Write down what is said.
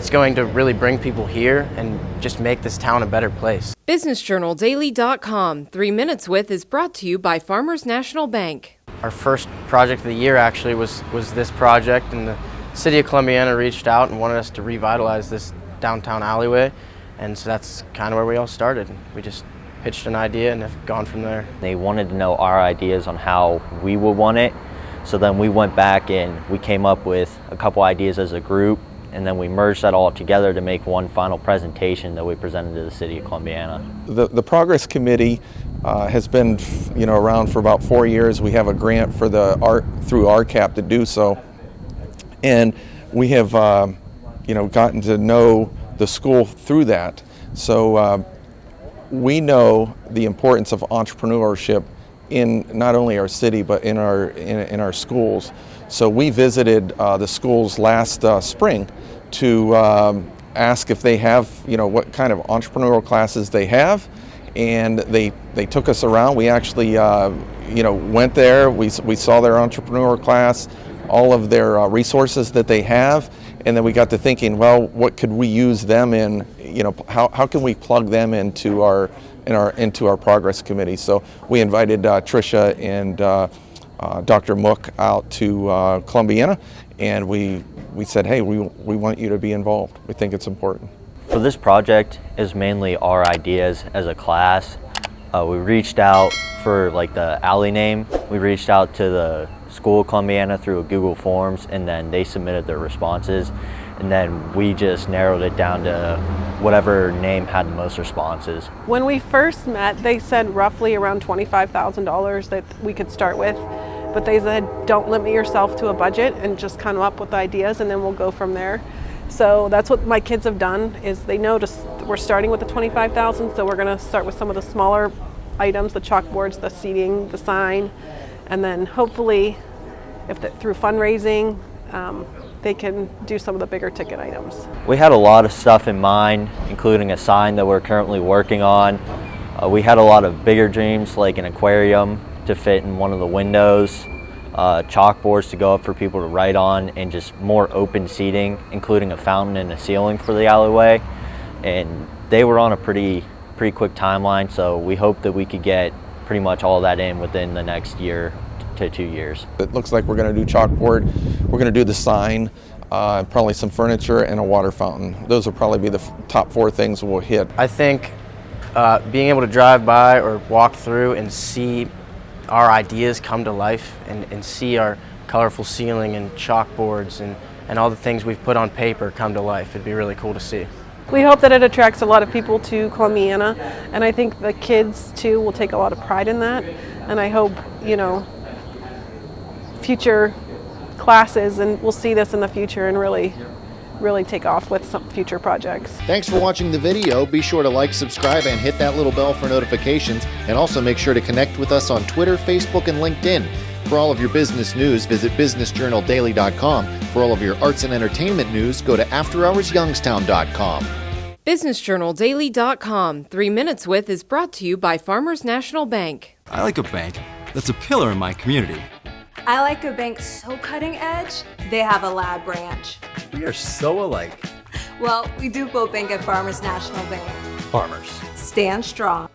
it's going to really bring people here and just make this town a better place. BusinessJournalDaily.com 3 Minutes With is brought to you by Farmers National Bank. Our first project of the year actually was this project, and the city of Columbiana reached out and wanted us to revitalize this downtown alleyway, and so that's kind of where we all started. We just pitched an idea and have gone from there. They wanted to know our ideas on how we would want it, so then we went back and we came up with a couple ideas as a group, and then we merged that all together to make one final presentation that we presented to the city of Columbiana. The Progress Committee has been around for about 4 years. We have a grant for through RCAP to do so, and we have gotten to know the school through that. So we know the importance of entrepreneurship in not only our city but in our schools. So we visited the schools last spring to ask if they have what kind of entrepreneurial classes they have, and they took us around. We actually went there. We saw their entrepreneurial class, all of their resources that they have, and then we got to thinking, well, what could we use them in? How can we plug them into our Progress Committee? So we invited Tricia and Dr. Mook out to Columbiana, and we said, hey, we want you to be involved. We think it's important. For this project is mainly our ideas as a class. We reached out for the alley name. We reached out to the school of Columbiana through Google Forms, and then they submitted their responses, and then we just narrowed it down to whatever name had the most responses. When we first met, they said roughly around $25,000 that we could start with, but they said don't limit yourself to a budget and just come up with ideas, and then we'll go from there. So that's what my kids have done, is they know we're starting with the $25,000, so we're going to start with some of the smaller items, the chalkboards, the seating, the sign, and then hopefully through fundraising they can do some of the bigger ticket items. We had a lot of stuff in mind, including a sign that we're currently working on. We had a lot of bigger dreams, like an aquarium to fit in one of the windows, chalkboards to go up for people to write on, and just more open seating, including a fountain and a ceiling for the alleyway. And they were on a pretty quick timeline, so we hope that we could get pretty much all that in within the next year to 2 years. It looks like we're going to do chalkboard, we're going to do the sign, probably some furniture and a water fountain. Those will probably be the top 4 things we'll hit. I think being able to drive by or walk through and see our ideas come to life, and see our colorful ceiling and chalkboards and all the things we've put on paper come to life, it'd be really cool to see. We hope that it attracts a lot of people to Columbiana, and I think the kids too will take a lot of pride in that, and I hope future classes, and we'll see this in the future and really take off with some future projects. Thanks for watching the video. Be sure to like, subscribe, and hit that little bell for notifications, and also make sure to connect with us on Twitter, Facebook, and LinkedIn. For all of your business news, visit BusinessJournalDaily.com. For all of your arts and entertainment news, go to AfterHoursYoungstown.com. BusinessJournalDaily.com 3 Minutes With is brought to you by Farmers National Bank. I like a bank that's a pillar in my community. I like a bank so cutting edge, they have a lab branch. We are so alike. Well, we do both bank at Farmers National Bank. Farmers. Stand strong.